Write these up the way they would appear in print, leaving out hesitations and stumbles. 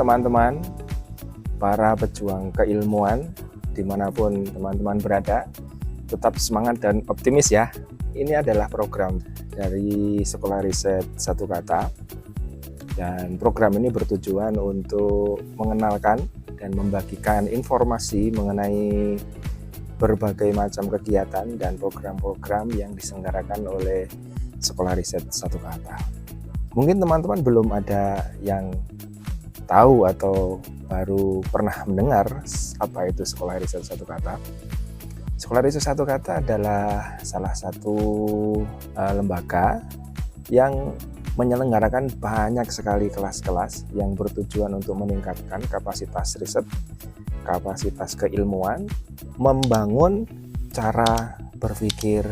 teman-teman, para pejuang keilmuan dimanapun teman-teman berada, tetap semangat dan optimis ya. Ini adalah program dari Sekolah Riset Satu Kata, dan program ini bertujuan untuk mengenalkan dan membagikan informasi mengenai berbagai macam kegiatan dan program-program yang diselenggarakan oleh Sekolah Riset Satu Kata. Mungkin teman-teman belum ada yang tahu atau baru pernah mendengar apa itu Sekolah Riset Satu Kata. Sekolah Riset Satu Kata adalah salah satu lembaga yang menyelenggarakan banyak sekali kelas-kelas yang bertujuan untuk meningkatkan kapasitas riset, kapasitas keilmuan, membangun cara berpikir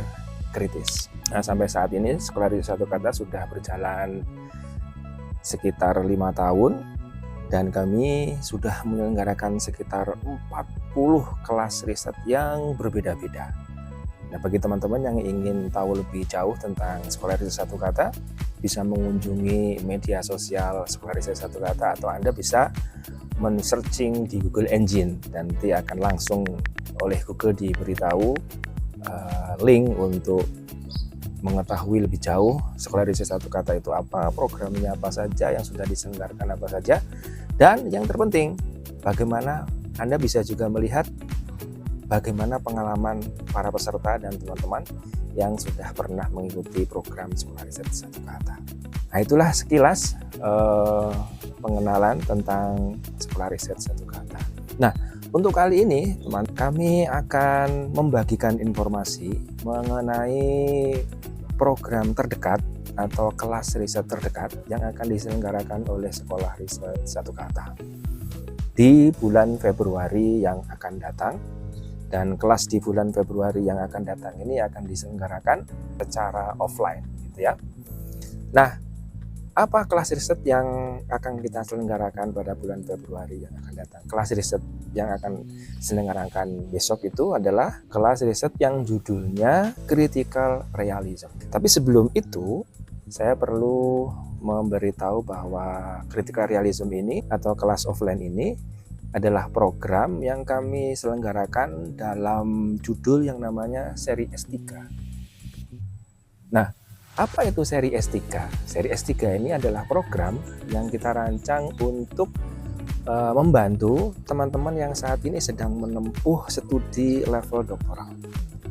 kritis. Nah, sampai saat ini Sekolah Riset Satu Kata sudah berjalan sekitar 5 tahun, dan kami sudah menyelenggarakan sekitar 40 kelas riset yang berbeda-beda. Nah, bagi teman-teman yang ingin tahu lebih jauh tentang Sekolah Riset Satu Kata, bisa mengunjungi media sosial Sekolah Riset Satu Kata, atau Anda bisa men-searching di Google Engine, dan nanti akan langsung oleh Google diberitahu link untuk mengetahui lebih jauh Sekolah Riset Satu Kata itu apa, programnya apa saja, yang sudah diselenggarakan apa saja, dan yang terpenting bagaimana Anda bisa juga melihat bagaimana pengalaman para peserta dan teman-teman yang sudah pernah mengikuti program Sekolah Riset Satu Kata. Nah, itulah sekilas pengenalan tentang Sekolah Riset Satu Kata. Nah, untuk kali ini kami akan membagikan informasi mengenai program terdekat atau kelas riset terdekat yang akan diselenggarakan oleh Sekolah Riset Satu Kata di bulan Februari yang akan datang. Dan kelas di bulan Februari yang akan datang ini akan diselenggarakan secara offline, gitu ya. Nah, apa kelas riset yang akan kita selenggarakan pada bulan Februari yang akan datang? Kelas riset yang akan diselenggarakan besok itu adalah kelas riset yang judulnya Critical Realism. Tapi sebelum itu, saya perlu memberitahu bahwa Critical Realism ini atau kelas offline ini adalah program yang kami selenggarakan dalam judul yang namanya seri S3. Nah, apa itu seri S3? Seri S3 ini adalah program yang kita rancang untuk membantu teman-teman yang saat ini sedang menempuh studi level doktoral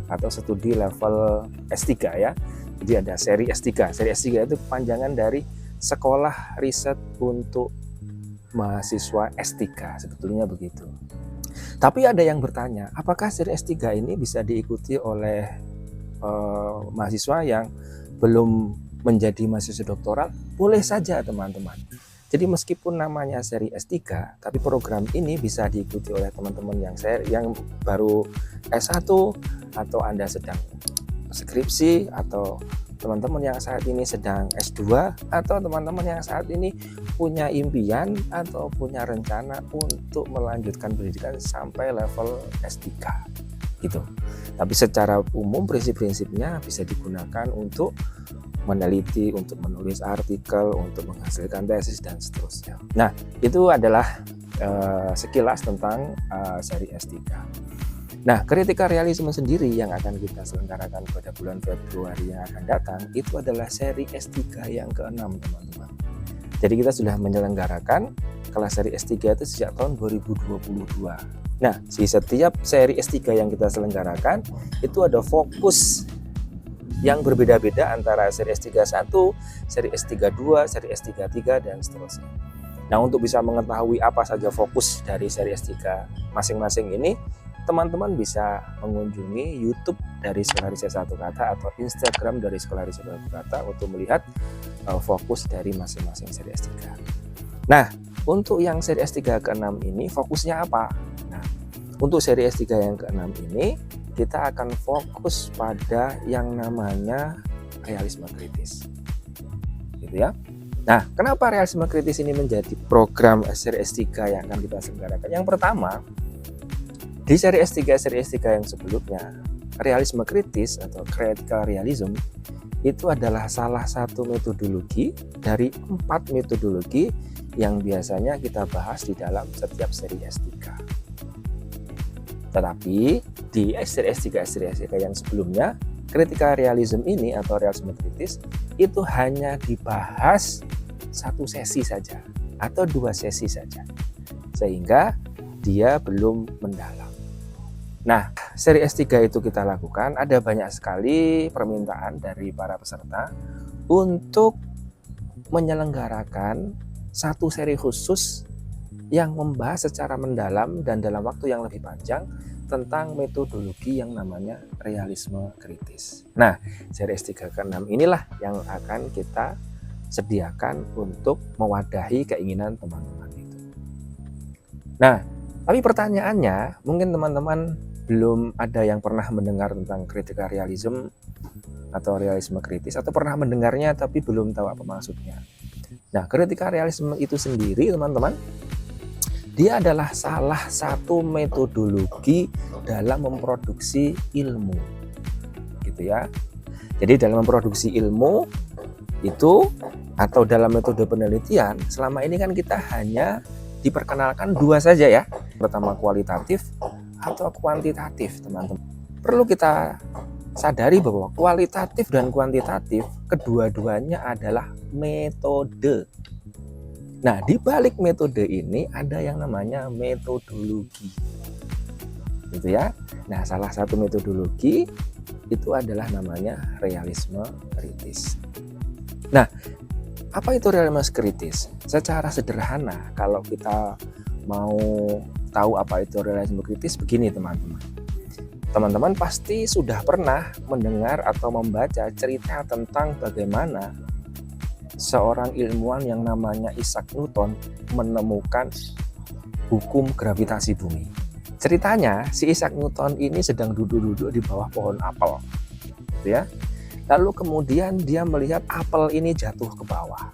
atau studi level S3 ya. Jadi ada seri S3. Seri S3 itu kepanjangan dari Sekolah Riset untuk Mahasiswa S3, sebetulnya begitu. Tapi ada yang bertanya, apakah seri S3 ini bisa diikuti oleh mahasiswa yang belum menjadi mahasiswa doktoral? Boleh saja teman-teman. Jadi meskipun namanya seri S3, tapi program ini bisa diikuti oleh teman-teman yang baru S1, atau Anda sedang skripsi, atau teman-teman yang saat ini sedang S2, atau teman-teman yang saat ini punya impian atau punya rencana untuk melanjutkan pendidikan sampai level S3 gitu. Tapi secara umum prinsip-prinsipnya bisa digunakan untuk meneliti, untuk menulis artikel, untuk menghasilkan tesis dan seterusnya. Nah, itu adalah sekilas tentang seri S3. Nah, Critical Realism sendiri yang akan kita selenggarakan pada bulan Februari yang akan datang itu adalah seri S3 yang ke-6, teman-teman. Jadi kita sudah menyelenggarakan kelas seri S3 itu sejak tahun 2022. Nah, di setiap seri S3 yang kita selenggarakan itu ada fokus yang berbeda-beda antara seri S31, seri S32, seri S33 dan seterusnya. Nah, untuk bisa mengetahui apa saja fokus dari seri S3 masing-masing ini, teman-teman bisa mengunjungi YouTube dari Sekolah Riset Satu Kata atau Instagram dari Sekolah Riset Satu Kata untuk melihat fokus dari masing-masing seri S3. Nah, untuk yang seri S3 ke-6 ini fokusnya apa? Nah, untuk seri S3 yang ke-6 ini kita akan fokus pada yang namanya realisme kritis. Gitu ya. Nah, kenapa realisme kritis ini menjadi program seri S3 yang akan kita selenggarakan? Yang pertama, di seri S3 yang sebelumnya, realisme kritis atau critical realism itu adalah salah satu metodologi dari 4 metodologi yang biasanya kita bahas di dalam setiap seri S3. Tetapi di seri S3 yang sebelumnya, critical realism ini atau realisme kritis itu hanya dibahas satu sesi saja atau 2 sesi saja, sehingga dia belum mendalam. Nah, seri S3 itu kita lakukan, ada banyak sekali permintaan dari para peserta untuk menyelenggarakan satu seri khusus yang membahas secara mendalam dan dalam waktu yang lebih panjang tentang metodologi yang namanya realisme kritis. Nah, seri S3 ke-6 inilah yang akan kita sediakan untuk mewadahi keinginan teman-teman itu. Nah, tapi pertanyaannya, mungkin teman-teman belum ada yang pernah mendengar tentang critical realism atau realisme kritis, atau pernah mendengarnya tapi belum tahu apa maksudnya. Nah, critical realism itu sendiri, teman-teman, dia adalah salah satu metodologi dalam memproduksi ilmu, gitu ya. Jadi dalam memproduksi ilmu itu atau dalam metode penelitian, selama ini kan kita hanya diperkenalkan 2 saja ya. Pertama kualitatif atau kuantitatif, teman-teman. Perlu kita sadari bahwa kualitatif dan kuantitatif kedua-duanya adalah metode. Nah, di balik metode ini ada yang namanya metodologi, gitu ya. Nah, salah satu metodologi itu adalah namanya realisme kritis. Nah, apa itu realisme kritis? Secara sederhana, kalau kita mau tahu apa itu realisme kritis, begini teman-teman. Teman-teman pasti sudah pernah mendengar atau membaca cerita tentang bagaimana seorang ilmuwan yang namanya Isaac Newton menemukan hukum gravitasi bumi. Ceritanya, si Isaac Newton ini sedang duduk-duduk di bawah pohon apel, gitu ya. Lalu kemudian dia melihat apel ini jatuh ke bawah.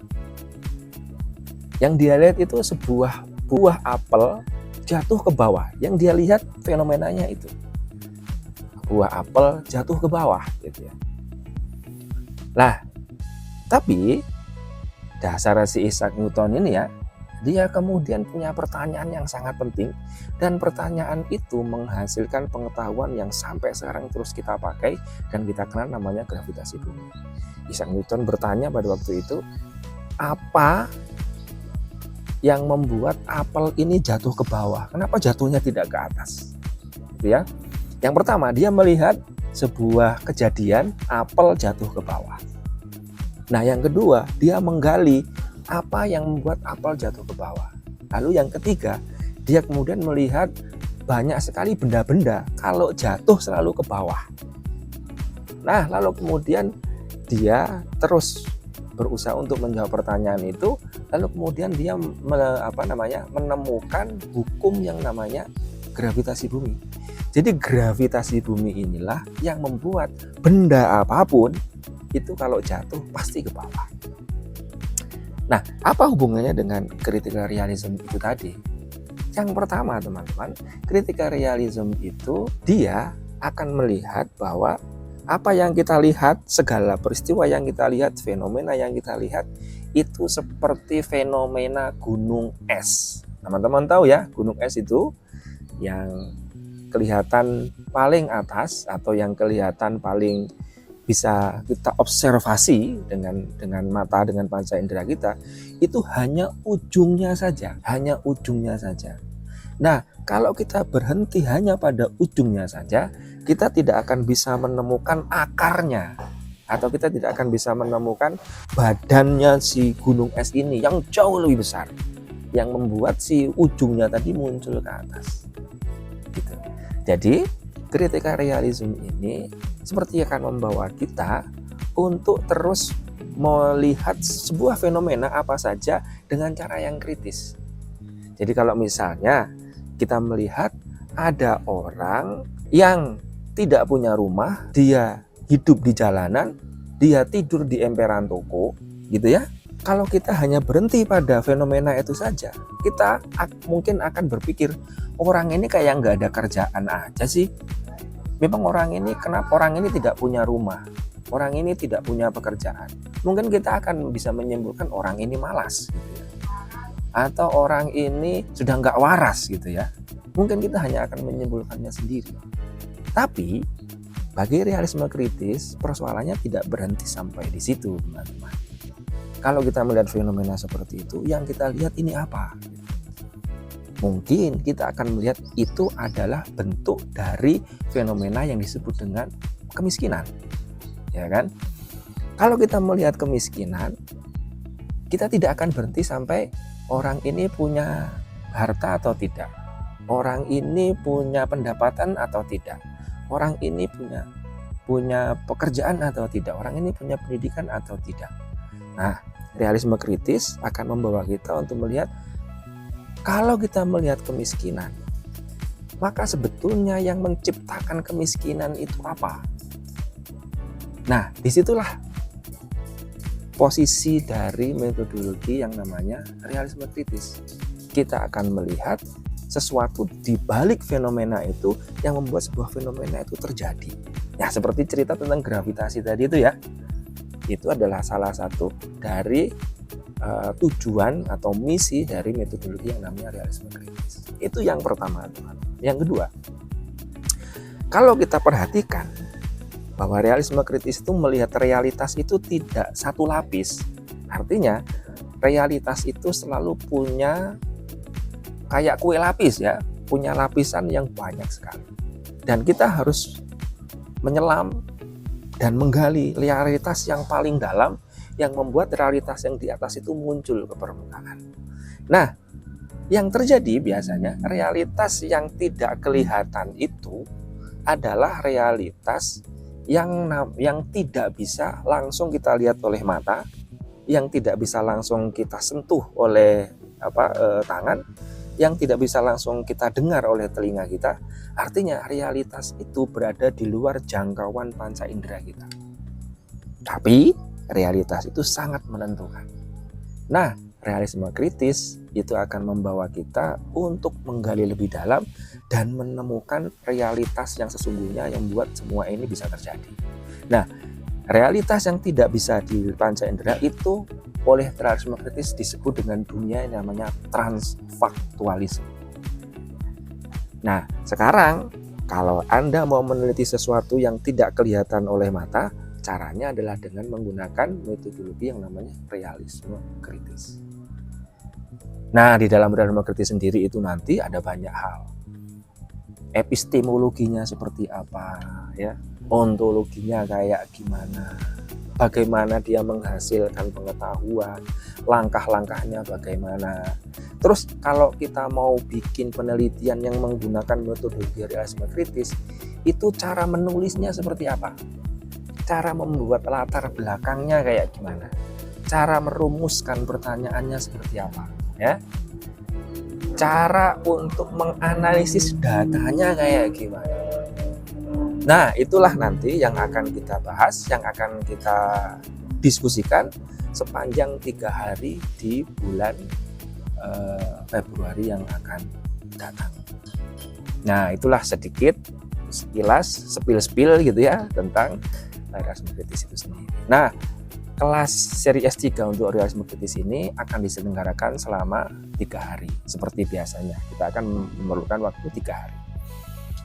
Yang dia lihat itu sebuah buah apel jatuh ke bawah. Yang dia lihat fenomenanya itu. Buah apel jatuh ke bawah, gitu ya. Lah, tapi dasar si Isaac Newton ini ya, dia kemudian punya pertanyaan yang sangat penting, dan pertanyaan itu menghasilkan pengetahuan yang sampai sekarang terus kita pakai dan kita kenal, namanya gravitasi bumi. Isaac Newton bertanya pada waktu itu, apa yang membuat apel ini jatuh ke bawah? Kenapa jatuhnya tidak ke atas? Gitu ya. Yang pertama, dia melihat sebuah kejadian apel jatuh ke bawah. Nah, yang kedua, dia menggali apa yang membuat apel jatuh ke bawah. Lalu yang ketiga, dia kemudian melihat banyak sekali benda-benda kalau jatuh selalu ke bawah. Nah, lalu kemudian dia terus berusaha untuk menjawab pertanyaan itu, lalu kemudian dia menemukan hukum yang namanya gravitasi bumi. Jadi gravitasi bumi inilah yang membuat benda apapun itu kalau jatuh pasti ke bawah. Nah, apa hubungannya dengan critical realism itu tadi? Yang pertama, teman-teman, critical realism itu dia akan melihat bahwa apa yang kita lihat, segala peristiwa yang kita lihat, fenomena yang kita lihat itu seperti fenomena gunung es. Teman-teman tahu ya, gunung es itu yang kelihatan paling atas atau yang kelihatan paling bisa kita observasi dengan mata, dengan panca indera kita, itu hanya ujungnya saja, Nah, kalau kita berhenti hanya pada ujungnya saja, kita tidak akan bisa menemukan akarnya, atau kita tidak akan bisa menemukan badannya si gunung es ini yang jauh lebih besar, yang membuat si ujungnya tadi muncul ke atas. Gitu. Jadi critical realism ini seperti akan membawa kita untuk terus melihat sebuah fenomena apa saja dengan cara yang kritis. Jadi kalau misalnya kita melihat ada orang yang tidak punya rumah, dia hidup di jalanan, dia tidur di emperan toko, gitu ya. Kalau kita hanya berhenti pada fenomena itu saja, kita mungkin akan berpikir, orang ini kayak nggak ada kerjaan aja sih. Memang kenapa orang ini tidak punya rumah, orang ini tidak punya pekerjaan. Mungkin kita akan bisa menyimpulkan orang ini malas. atau orang ini sudah nggak waras gitu ya. Mungkin kita hanya akan menyimpulkannya sendiri. Tapi bagi realisme kritis, persoalannya tidak berhenti sampai di situ, teman-teman. Kalau kita melihat fenomena seperti itu, yang kita lihat ini apa? Mungkin kita akan melihat itu adalah bentuk dari fenomena yang disebut dengan kemiskinan, ya kan? Kalau kita melihat kemiskinan, kita tidak akan berhenti sampai orang ini punya harta atau tidak, orang ini punya pendapatan atau tidak, orang ini punya pekerjaan atau tidak, orang ini punya pendidikan atau tidak. Nah, realisme kritis akan membawa kita untuk melihat, kalau kita melihat kemiskinan, maka sebetulnya yang menciptakan kemiskinan itu apa? Nah, disitulah posisi dari metodologi yang namanya realisme kritis. Kita akan melihat sesuatu di balik fenomena itu yang membuat sebuah fenomena itu terjadi. Ya, seperti cerita tentang gravitasi tadi itu ya. Itu adalah salah satu dari tujuan atau misi dari metodologi yang namanya realisme kritis. Itu yang pertama, teman. Yang kedua, kalau kita perhatikan bahwa realisme kritis itu melihat realitas itu tidak satu lapis. Artinya realitas itu selalu punya kayak kue lapis ya, punya lapisan yang banyak sekali. Dan kita harus menyelam dan menggali realitas yang paling dalam yang membuat realitas yang di atas itu muncul ke permukaan. Nah, yang terjadi biasanya realitas yang tidak kelihatan itu adalah realitas yang tidak bisa langsung kita lihat oleh mata, yang tidak bisa langsung kita sentuh oleh tangan, yang tidak bisa langsung kita dengar oleh telinga kita. Artinya realitas itu berada di luar jangkauan panca indera kita. Tapi realitas itu sangat menentukan. Nah, realisme kritis itu akan membawa kita untuk menggali lebih dalam dan menemukan realitas yang sesungguhnya yang membuat semua ini bisa terjadi. Nah, realitas yang tidak bisa di panca indera itu oleh realisme kritis disebut dengan dunia yang namanya transfaktualisme. Nah, sekarang kalau Anda mau meneliti sesuatu yang tidak kelihatan oleh mata, caranya adalah dengan menggunakan metodologi yang namanya realisme kritis. Nah, di dalam realisme kritis sendiri itu nanti ada banyak hal. Epistemologinya seperti apa, ya, ontologinya kayak gimana, bagaimana dia menghasilkan pengetahuan, langkah-langkahnya bagaimana. Terus kalau kita mau bikin penelitian yang menggunakan metodologi realisme kritis, itu cara menulisnya seperti apa? Cara membuat latar belakangnya kayak gimana, cara merumuskan pertanyaannya seperti apa, ya, cara untuk menganalisis datanya kayak gimana. Nah, itulah nanti yang akan kita bahas, yang akan kita diskusikan sepanjang 3 hari di bulan Februari yang akan datang. Nah, itulah sedikit sekilas spill gitu ya tentang realisme kritis itu sendiri. Nah, kelas seri S3 untuk realisme kritis ini akan diselenggarakan selama 3 hari. Seperti biasanya, kita akan memerlukan waktu 3 hari.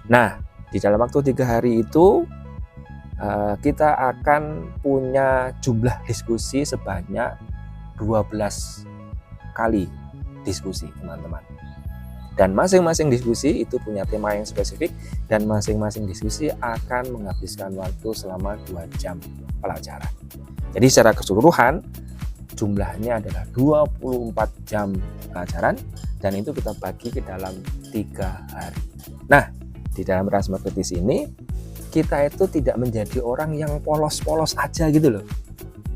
Nah, di dalam waktu 3 hari itu kita akan punya jumlah diskusi sebanyak 12 kali diskusi, teman-teman. Dan masing-masing diskusi itu punya tema yang spesifik, dan masing-masing diskusi akan menghabiskan waktu selama 2 jam pelajaran. Jadi secara keseluruhan jumlahnya adalah 24 jam pelajaran, dan itu kita bagi ke dalam 3 hari. Nah, di dalam realisme kritis ini kita itu tidak menjadi orang yang polos-polos aja gitu loh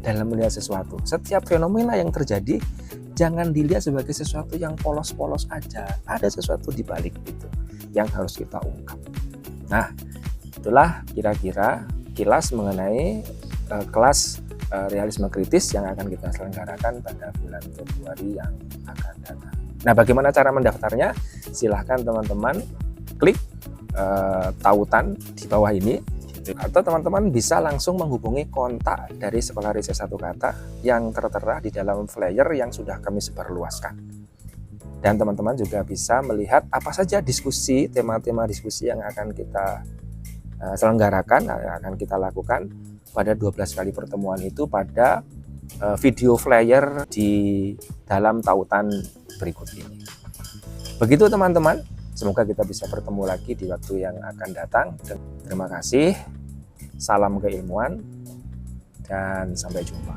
dalam melihat sesuatu. Setiap fenomena yang terjadi jangan dilihat sebagai sesuatu yang polos-polos aja. Ada sesuatu di balik itu yang harus kita ungkap. Nah, itulah kira-kira kilas mengenai kelas realisme kritis yang akan kita selenggarakan pada bulan Februari yang akan datang. Nah, bagaimana cara mendaftarnya? Silahkan teman-teman klik tautan di bawah ini, atau teman-teman bisa langsung menghubungi kontak dari Sekolah Riset Satu Kata yang tertera di dalam flyer yang sudah kami sebarluaskan. Dan teman-teman juga bisa melihat apa saja diskusi, tema-tema diskusi yang akan kita selenggarakan, yang akan kita lakukan pada 12 kali pertemuan itu pada video flyer di dalam tautan berikut ini. Begitu teman-teman, semoga kita bisa bertemu lagi di waktu yang akan datang. Terima kasih, salam keilmuan, dan sampai jumpa.